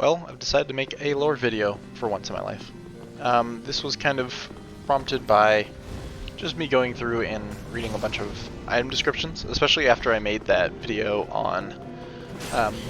Well, I've decided to make a lore video for once in my life. This was kind of prompted by just me going through and reading a bunch of item descriptions, especially after I made that video on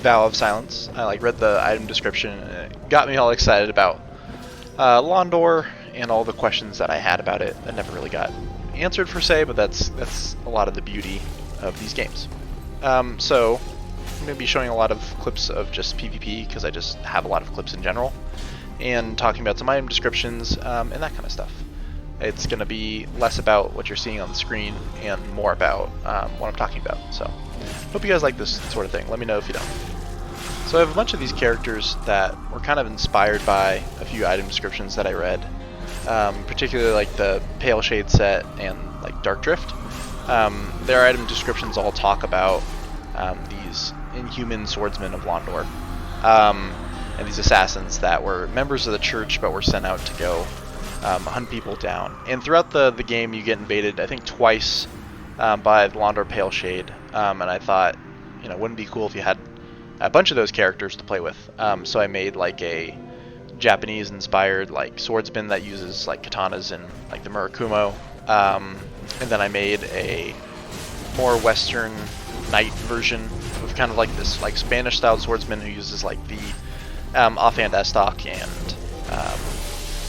Vow of Silence. I read the item description and it got me all excited about Londor and all the questions that I had about it that never really got answered per se, but that's a lot of the beauty of these games. So I'm going to be showing a lot of clips of just PvP because I just have a lot of clips in general, and talking about some item descriptions and that kind of stuff. It's going to be less about what you're seeing on the screen and more about what I'm talking about. So hope you guys like this sort of thing. Let me know if you don't. So I have a bunch of these characters that were kind of inspired by a few item descriptions that I read, particularly like the Pale Shade set and like Dark Drift. Their item descriptions all talk about these inhuman swordsmen of Londor, and these assassins that were members of the church but were sent out to go hunt people down. And throughout the game you get invaded, I think twice, by the Londor Pale Shade, and I thought, wouldn't it be cool if you had a bunch of those characters to play with. So I made like a Japanese inspired like swordsman that uses like katanas and like the Murakumo, and then I made a more Western knight version of kind of like this like Spanish styled swordsman who uses like the offhand estoc and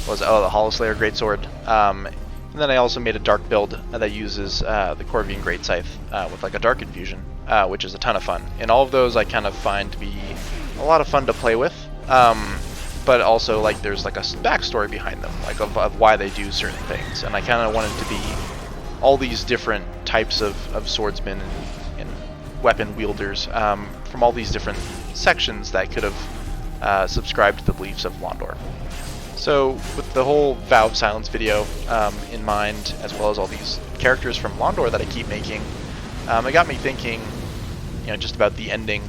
the Hollow Slayer greatsword. And then I also made a dark build that uses the Corvian Great Scythe with like a dark infusion, which is a ton of fun. And all of those I kind of find to be a lot of fun to play with, but also like there's like a backstory behind them, like of why they do certain things. And I kind of wanted to be all these different types of swordsmen and weapon wielders from all these different sections that could have subscribed to the beliefs of Londor. So with the whole Vow of Silence video in mind, as well as all these characters from Londor that I keep making, it got me thinking, just about the ending,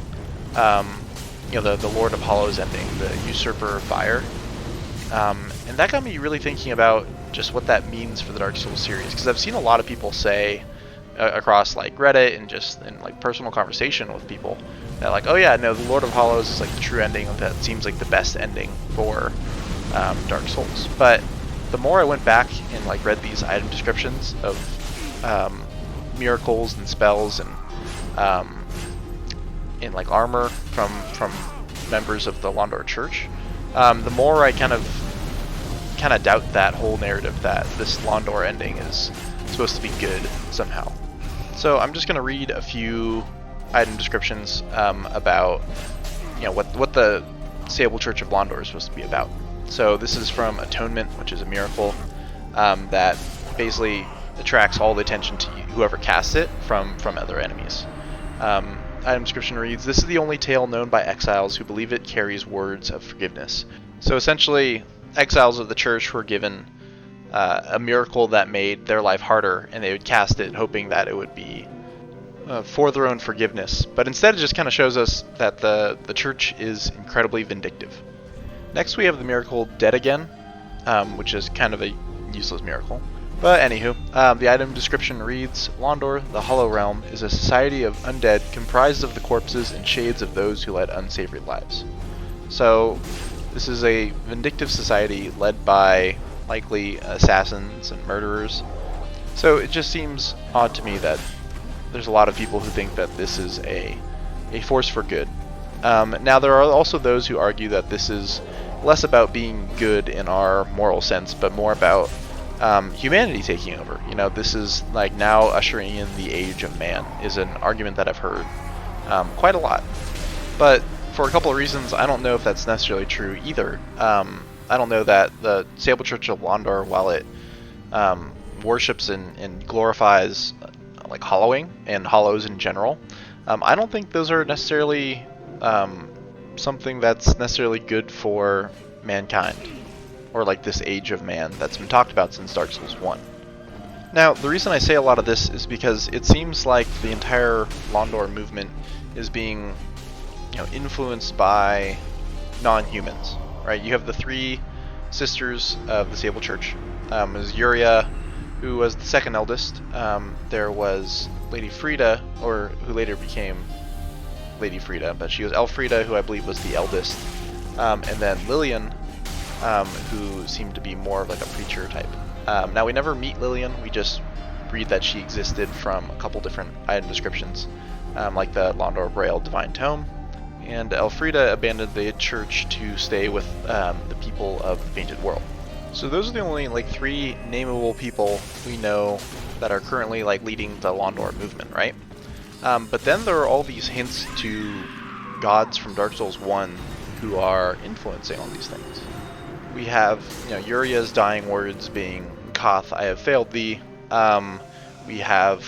the Lord of Hollows ending, the Usurper of Fire, and that got me really thinking about just what that means for the Dark Souls series, because I've seen a lot of people say across like Reddit and just in like personal conversation with people that like, oh yeah, no, the Lord of Hollows is like the true ending. That seems like the best ending for Dark Souls. But the more I went back and like read these item descriptions of miracles and spells and like armor from members of the Londor Church, the more I kind of doubt that whole narrative that this Londor ending is supposed to be good somehow. So I'm just going to read a few item descriptions about what the Sable Church of Londor is supposed to be about. So this is from Atonement, which is a miracle that basically attracts all the attention to whoever casts it from other enemies. Item description reads, "This is the only tale known by exiles who believe it carries words of forgiveness." So essentially, exiles of the church were given a miracle that made their life harder, and they would cast it hoping that it would be for their own forgiveness. But instead it just kind of shows us that the church is incredibly vindictive. Next we have the miracle Dead Again, which is kind of a useless miracle. But anywho, the item description reads, "Londor, the Hollow Realm, is a society of undead comprised of the corpses and shades of those who led unsavory lives." So this is a vindictive society led by likely assassins and murderers. So it just seems odd to me that there's a lot of people who think that this is a force for good. Now there are also those who argue that this is less about being good in our moral sense, but more about humanity taking over. This is like now ushering in the age of man, is an argument that I've heard quite a lot. But for a couple of reasons, I don't know if that's necessarily true either. I don't know that the Sable Church of Londor, while it worships and glorifies like hollowing and hollows in general, I don't think those are necessarily something that's necessarily good for mankind, or like this age of man that's been talked about since Dark Souls 1. Now, the reason I say a lot of this is because it seems like the entire Londor movement is being influenced by non-humans, right? You have the three sisters of the Sable Church. There's Yuria, who was the second eldest. There was Lady Frida, or who later became Lady Frida, but she was Elfrida, who I believe was the eldest. and then Lillian, who seemed to be more of like a preacher type. Now we never meet Lillian, we just read that she existed from a couple different item descriptions, like the Londor Braille Divine Tome, and Elfrida abandoned the church to stay with the people of the Painted World. So those are the only like 3 nameable people we know that are currently like leading the Londor movement, right? But then there are all these hints to gods from Dark Souls 1 who are influencing all these things. We have, Uria's dying words being "Koth, I have failed thee." We have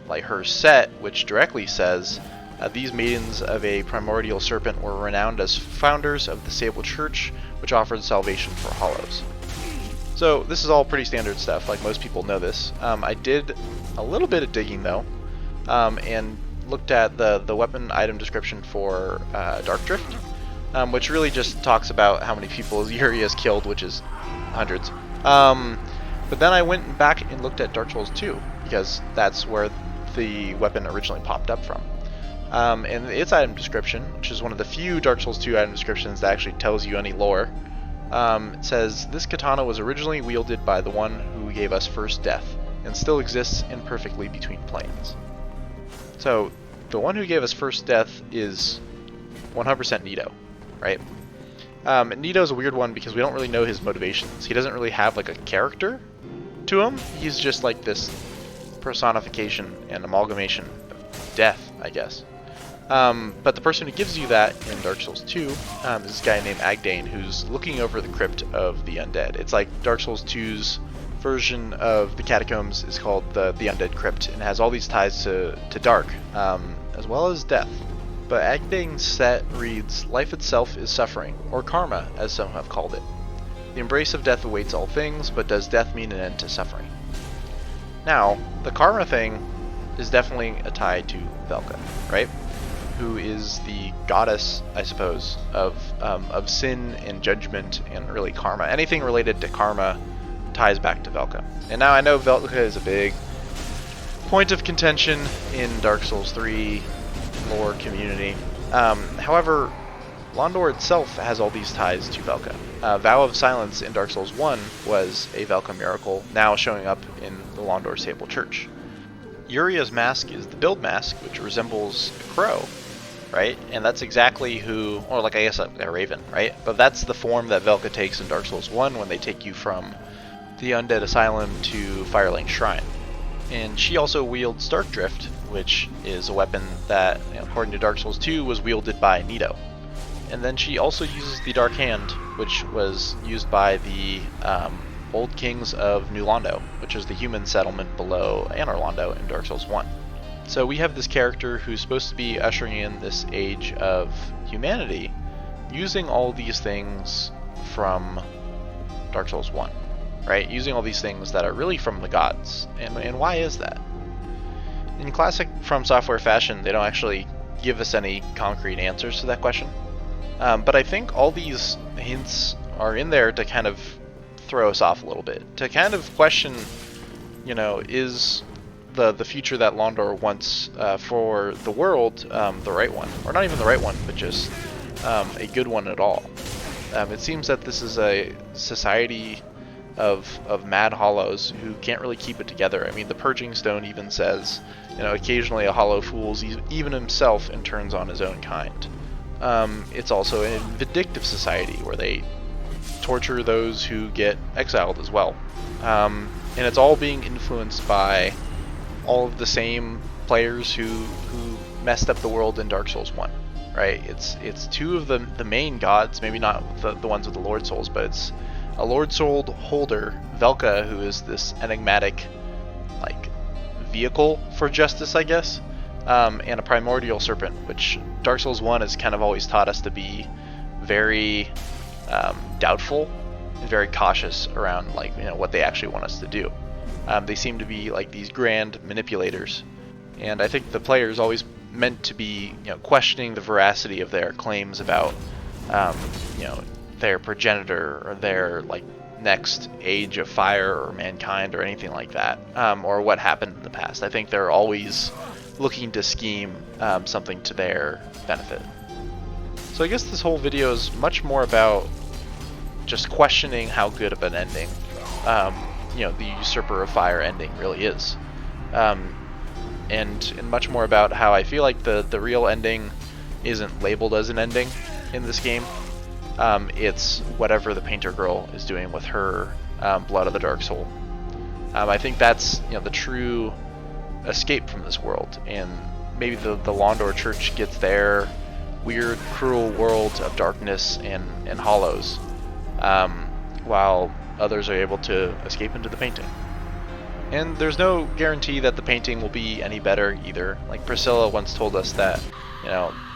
like her set, which directly says, "These maidens of a primordial serpent were renowned as founders of the Sable Church, which offered salvation for hollows." So this is all pretty standard stuff, like most people know this. I did a little bit of digging though, and looked at the weapon item description for Dark Drift, which really just talks about how many people Yuri has killed, which is hundreds. But then I went back and looked at Dark Souls 2, because that's where the weapon originally popped up from. And its item description, which is one of the few Dark Souls 2 item descriptions that actually tells you any lore, it says, "This katana was originally wielded by the one who gave us first death, and still exists imperfectly between planes." So, the one who gave us first death is 100% Nito, right? Nito's a weird one because we don't really know his motivations. He doesn't really have like a character to him. He's just like this personification and amalgamation of death, I guess. But the person who gives you that in Dark Souls 2 is this guy named Agdane, who's looking over the crypt of the undead. It's like Dark Souls 2's version of the catacombs is called the Undead Crypt, and has all these ties to dark, as well as death. But Agdane's set reads, "Life itself is suffering, or karma, as some have called it. The embrace of death awaits all things, but does death mean an end to suffering?" Now, the karma thing is definitely a tie to Velka, right? Who is the goddess, I suppose, of sin and judgment and really karma. Anything related to karma ties back to Velka. And now I know Velka is a big point of contention in Dark Souls 3 lore community. However, Londor itself has all these ties to Velka. Vow of Silence in Dark Souls 1 was a Velka miracle, now showing up in the Londor Sable Church. Uria's mask is the build mask, which resembles a crow, right? And that's exactly who, or like I guess a raven, right? But that's the form that Velka takes in Dark Souls 1 when they take you from the Undead Asylum to Firelink Shrine. And she also wields Dark Drift, which is a weapon that, according to Dark Souls 2, was wielded by Nito. And then she also uses the Dark Hand, which was used by the old kings of New Londo, which is the human settlement below Anor Londo in Dark Souls 1. So we have this character who's supposed to be ushering in this age of humanity, using all these things from Dark Souls 1, right? Using all these things that are really from the gods. And why is that? In classic From Software fashion, they don't actually give us any concrete answers to that question. But I think all these hints are in there to kind of throw us off a little bit. To kind of question, is the future that Londor wants for the world the right one? Or not even the right one, but just a good one at all. It seems that this is a society of mad hollows who can't really keep it together. I mean, the Purging Stone even says, occasionally a hollow fools even himself and turns on his own kind. It's also a vindictive society where they torture those who get exiled as well. And it's all being influenced by all of the same players who messed up the world in Dark Souls 1, right? It's two of the main gods, maybe not the ones with the Lord Souls, but it's a Lord Soul holder, Velka, who is this enigmatic, vehicle for justice, I guess, and a primordial serpent, which Dark Souls 1 has kind of always taught us to be very doubtful and very cautious around what they actually want us to do. They seem to be like these grand manipulators, and I think the player is always meant to be questioning the veracity of their claims about their progenitor or their next age of fire or mankind or anything like that, or what happened in the past. I think they're always looking to scheme something to their benefit. So I guess this whole video is much more about just questioning how good of an ending, the Usurper of Fire ending really is. And much more about how I feel like the real ending isn't labeled as an ending in this game. It's whatever the Painter Girl is doing with her Blood of the Dark Soul. I think that's the true escape from this world, and maybe the Londor Church gets their weird, cruel world of darkness and hollows, while others are able to escape into the painting. And there's no guarantee that the painting will be any better either. Like Priscilla once told us that,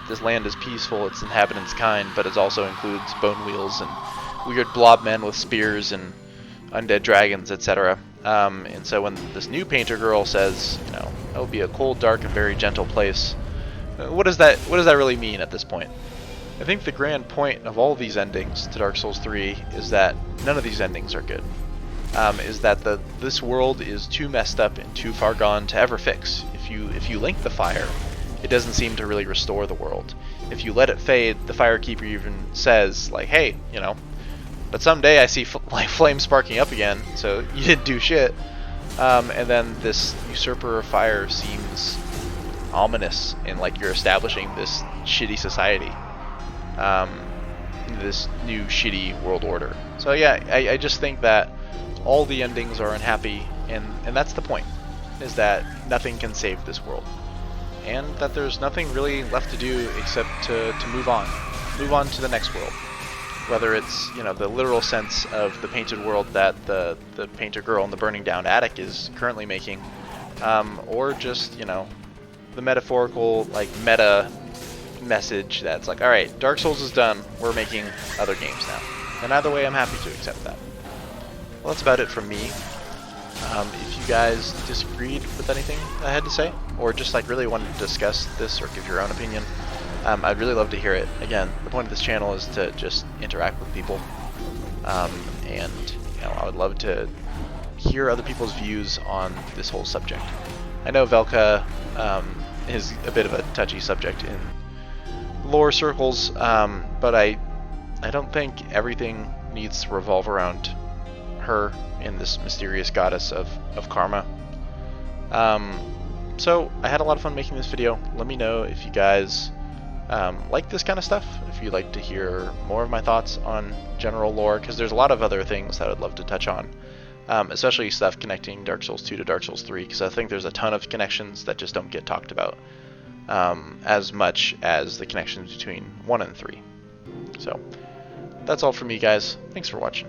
this land is peaceful, its inhabitants kind, but it also includes bone wheels and weird blob men with spears and undead dragons, etc. And so when this new Painter Girl says, it'll be a cold, dark, and very gentle place, what does that really mean at this point? I think the grand point of all of these endings to Dark Souls 3 is that none of these endings are good. Is that this world is too messed up and too far gone to ever fix. If you link the fire, it doesn't seem to really restore the world. If you let it fade, the Firekeeper even says, like, hey, but someday I see flames sparking up again, so you didn't do shit. And then this Usurper of Fire seems ominous, and like you're establishing this shitty society, this new shitty world order. So yeah, I just think that all the endings are unhappy, and that's the point, is that nothing can save this world, and that there's nothing really left to do except to move on to the next world. Whether it's the literal sense of the painted world that the Painter Girl in the burning down attic is currently making, or just the metaphorical meta message that's like, all right, Dark Souls is done, we're making other games now. And either way, I'm happy to accept that. Well, that's about it from me. If you guys disagreed with anything I had to say, or just really wanted to discuss this or give your own opinion, I'd really love to hear it. Again, the point of this channel is to just interact with people, and I would love to hear other people's views on this whole subject. I know Velka is a bit of a touchy subject in lore circles, but I don't think everything needs to revolve around her and this mysterious goddess of karma. So I had a lot of fun making this video. Let me know if you guys like this kind of stuff, if you'd like to hear more of my thoughts on general lore, because there's a lot of other things that I'd love to touch on, especially stuff connecting Dark Souls 2 to Dark Souls 3, because I think there's a ton of connections that just don't get talked about as much as the connections between 1 and 3. So that's all from me, guys. Thanks for watching.